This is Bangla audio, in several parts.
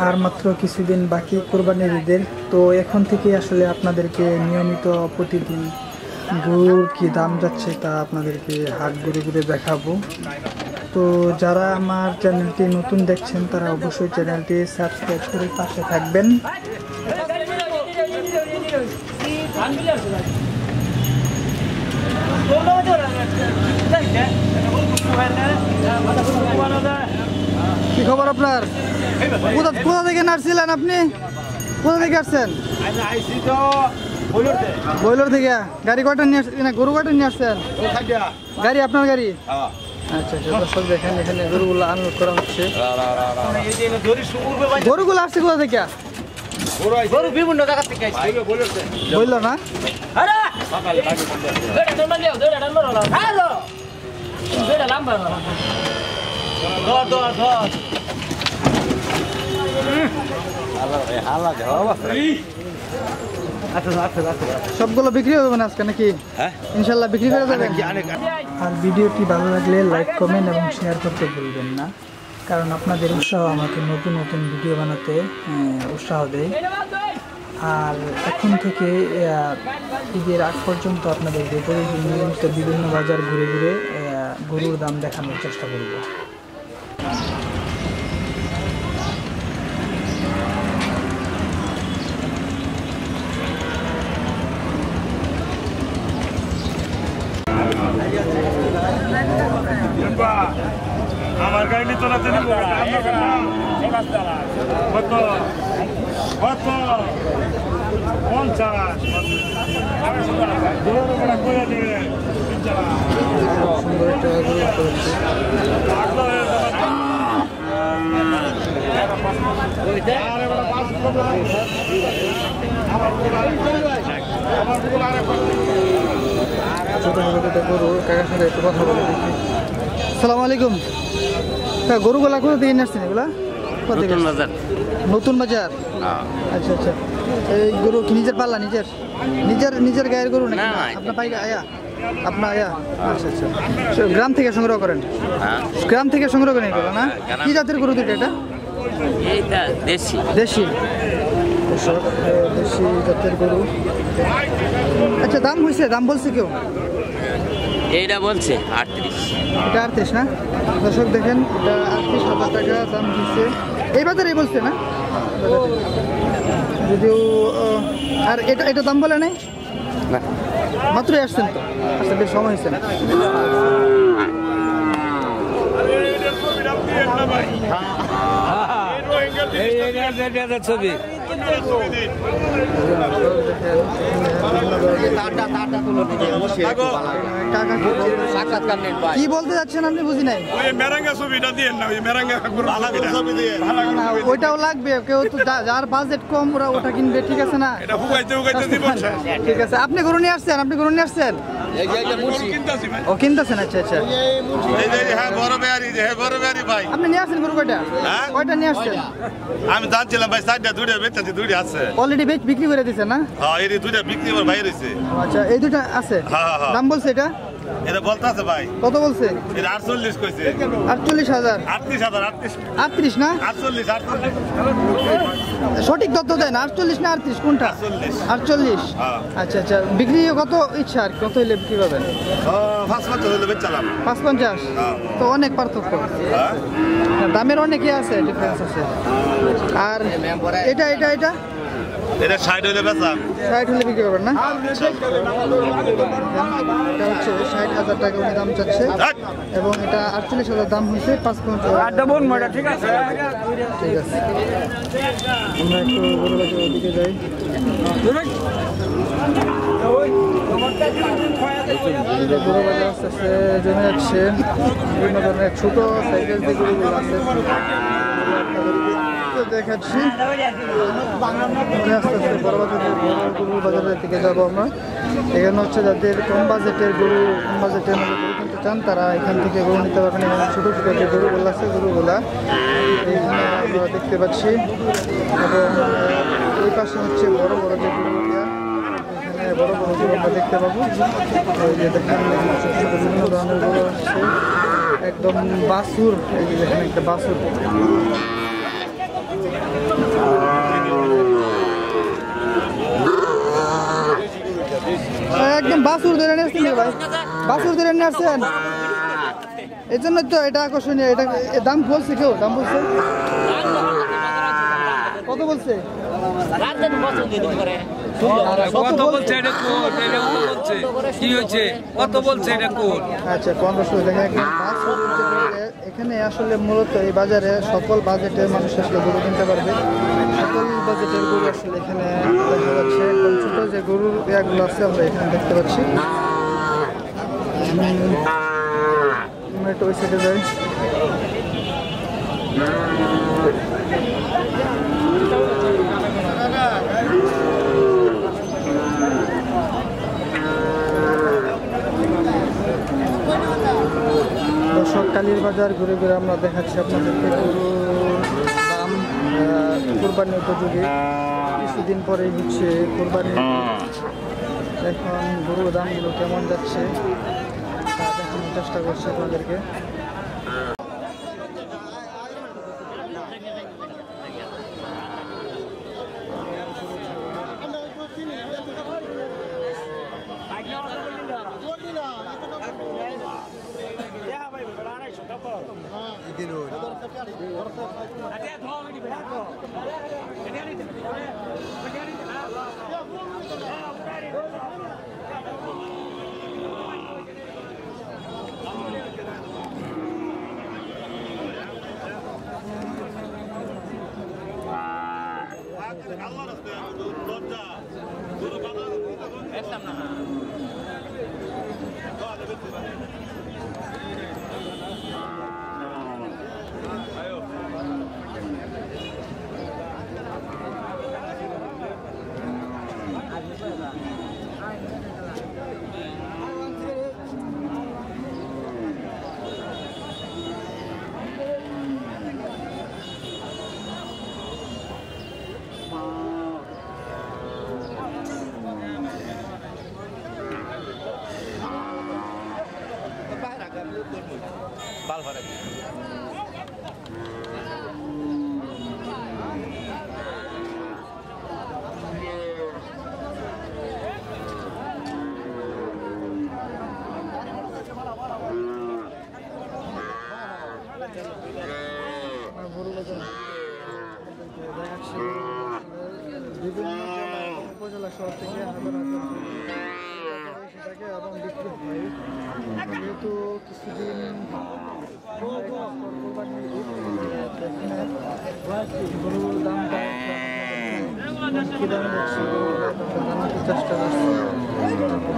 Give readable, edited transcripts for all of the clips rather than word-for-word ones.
আর মাত্র কিছুদিন বাকি কোরবানির ঈদের, তো এখন থেকে আসলে আপনাদেরকে নিয়মিত প্রতিদিন গরুর কি দাম যাচ্ছে তা আপনাদেরকে হাট ঘুরে ঘুরে দেখাবো। তো যারা আমার চ্যানেলটি নতুন দেখছেন তারা অবশ্যই চ্যানেলটি সাবস্ক্রাইব করে পাশে থাকবেন। কি খবর আপনার? কোথা থেকে নাড়ছিলেন আপনি? কোথা থেকে আসছেন? বইলর থেকে। গাড়ি কয়টা নিয়ে আসছেন? গরু কয়টা নিয়ে আসছেন? গাড়ি আপনার গাড়ি? আচ্ছা আচ্ছা, দর্শক দেখেন এখানে গরুগুলো আনলোড করা হচ্ছে। গরুগুলো আসছে কোথা থেকে? গরু বিভিন্ন জায়গা থেকে বললো না? সবগুলো বিক্রি হবে না আজকে নাকি? ইনশাল্লাহ বিক্রি করে যাবেন। আর ভিডিওটি ভালো লাগলে লাইক, কমেন্ট এবং শেয়ার করতে ভুলবেন না, কারণ আপনাদের উৎসাহ আমাকে নতুন নতুন ভিডিও বানাতে উৎসাহ দেয়। আর এখন থেকে ঈদের আগ পর্যন্ত আপনাদেরকে নিয়মিত বিভিন্ন বাজার ঘুরে ঘুরে গরুর দাম দেখানোর চেষ্টা করব। আমার গাড়ি তোরা কত কত 50 করে দেবে। আসসালামু আলাইকুম। গরুগুলা কোথা থেকে নিয়ে আসছেন? এগুলা নতুন বাজার। আচ্ছা আচ্ছা, এই গরু কি নিজের পাল্লা? নিজের নিজের নিজের গায়ের গরু নাকি আপনার পাইকা আয়া? আপনার আয়া? আচ্ছা আচ্ছা, গ্রাম থেকে সংগ্রহ করেন? গ্রাম থেকে সংগ্রহ করেন এগুলো না? কি জাতের গরু দুটো? এটা দেশি। দেশি দেশি জাতের গরু। আচ্ছা, দাম হয়েছে? দাম বলছে কেউ? এইটা বলছে 38। এটা 38 না? দর্শক দেখেন, এটা 38,000 টাকা দাম দিচ্ছে এই বাজারে বলছে না? যদিও আর এটা দাম বলে নাই, মাত্রই আসছেন তো, আসতে বেশ সময় হয়েছে না। ছবি কি বলতে যাচ্ছেন আপনি? বুঝি নাই। ওইটাও লাগবে, কেউ তো যার বাজেট কম ওরা ওটা কিনবে, ঠিক আছে না? ঠিক আছে, আপনি গরু নিয়ে আসছেন? আপনি গরু নিয়ে আসছেন? ও কিনতেছেন? আচ্ছা আচ্ছা, আপনি নিয়ে আসছেন গরু কয়টা? কয়টা নিয়ে আসছেন? আমি জানছিলাম ভাই, 4টা 2টা বেচছি, 2টা আছে অলরেডি বিক্রি করে দিয়েছেন না? হ্যাঁ, এই 2টা বিক্রি করে বাইরে হইছে। আচ্ছা, এই 2টা আছে। দাম বলছে এটা? এটা বলতে আছে ভাই। কত বলছে? এটা 48 কইছে। 48,000? 38 না? 48। সঠিক তথ্য দেন। 48 না 38 কোনটা? 48। আচ্ছা আচ্ছা, বিক্রি কত ইচ্ছা? আর কত হইলে বিক্রি করবেন? 5-50 হইলে বেচলাম। 550? তো অনেক পার্থক্য, দামের অনেক আছে, ডিফারেন্স আছে। আর এটা এটা এটা এটা 60 হইলে বেচলাম। 60 হলে বিক্রি করবেন না? এটা হচ্ছে 60,000 টাকা উনি দাম চাচ্ছে, এবং এটা 48,000 দাম হয়েছে। 550। ঠিক আছে, ঠিক আছে, আমরা একটু গরু বাজারের ওদিকে যাই। গরু বাজার আস্তে আস্তে জমে যাচ্ছে। বিভিন্ন ধরনের ছোট সাইজের যে গরুগুলো আছে দেখাচ্ছি। আস্তে আস্তে বড় গরু বাজারের দিকে যাবো আমরা। এখানে হচ্ছে যাদের কম বাজেটের গরু, কম বাজেটের মধ্যে গরু কিনতে চান তারা এখান থেকে গরু নিতে পারবেন। এখানে ছোটো ছোটো যে গরুগুলো আছে গরুগুলা এখানে আমরা দেখতে পাচ্ছি, এবং ওই পাশে হচ্ছে বড় বড় যে গরুগুলা, এখানে বড় বড় গরু আমরা দেখতে পাবো। ওই যে দেখেন বিভিন্ন ধরনের গরু আসছে, একদম বাছুর। এই যে দেখেন একটা বাছুর। একদম বাছুর ধরে নিয়ে আসছেন ভাই, বাছুর ধরে নিয়ে আসছেন, এই জন্য তো এটা আকর্ষণীয়। এটা দাম বলছে, কেউ দাম বলছে কত বলছে? কত বলছে এটা কোট, এটা কত বলছে, কি হয়েছে, কত বলছে এটা কোট? আচ্ছা 1500 দেখেন একদম বাছুর। এখানে আসলে মূলত এই বাজারে সকল বাজেটের মানুষ আসলে গরু কিনতে পারবে। সকল বাজেটের গরু আসলে এখানে দেখা যাচ্ছে। একদম ছোট যে গরুর ইয়াগুলো আছে আমরা এখানে দেখতে পাচ্ছি। আমরা একটু ওই সাইডে যাই। দর্শক, কালীর বাজার ঘুরে ঘুরে আমরা দেখাচ্ছি আপনাদেরকে গরুর দাম। কোরবানি উপযোগী, কিছুদিন পরেই হচ্ছে কোরবানি। এখন গরুর দামগুলো কেমন যাচ্ছে তা দেখানোর চেষ্টা করছি আপনাদেরকে। বিভিন্ন উপজেলা শহর থেকে হাজার হাজার সেটাকে এবং বিক্রি হয়। যেহেতু কিছুদিন গরুর দামটা কি দামে যাচ্ছে জানাতে চেষ্টা করছি,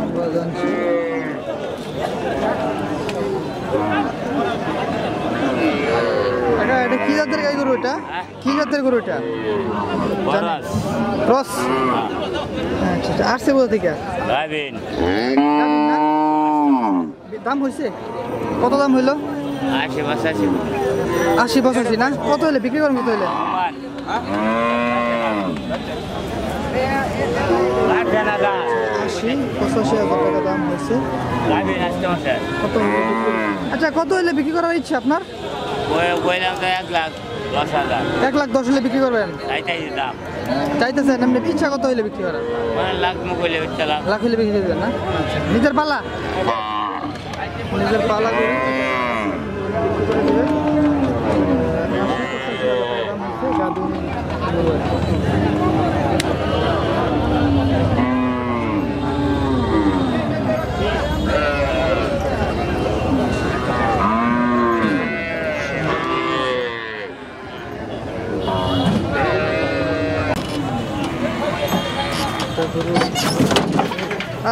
আমরা জানছি। এটা কি জাতের গাই গরু? এটা কি জাতের গরু? এটা ক্রস। আচ্ছা, আসছে কোথা থেকে? দাম হয়েছে কত? দাম হইলো 80-85 না? কত হলে বিক্রি করেন? কত হলে? 80-85,000 টাকা দাম হয়েছে। কত? আচ্ছা, কত হলে বিক্রি করার ইচ্ছা আপনার? 1,10,000 হলে বিক্রি করবেন? চাইতেছেন এমনি ইচ্ছা কত হলে বিক্রি করার? লাখ হলে বিক্রি করবেন না? নিজের পালা, নিজের পালা করে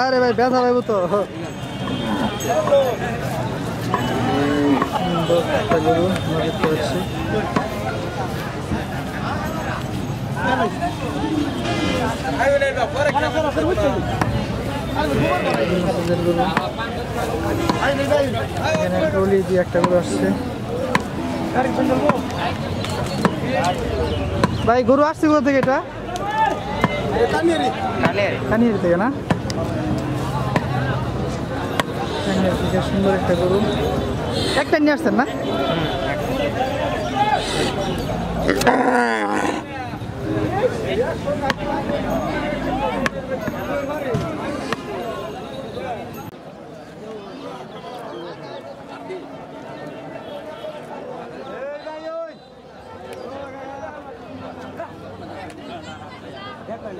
আরে ভাই ব্যথা পাইব তো। একটা গরু আমরা দেখতে পাচ্ছি। ট্রলি দিয়ে একটা গরু আসছে। ভাই গরু আসছে কোথা থেকে? এটা কানিয়ারি থেকে না? সুন্দর একটা গরু, একটা নিয়ে আসছেন না? দেখেন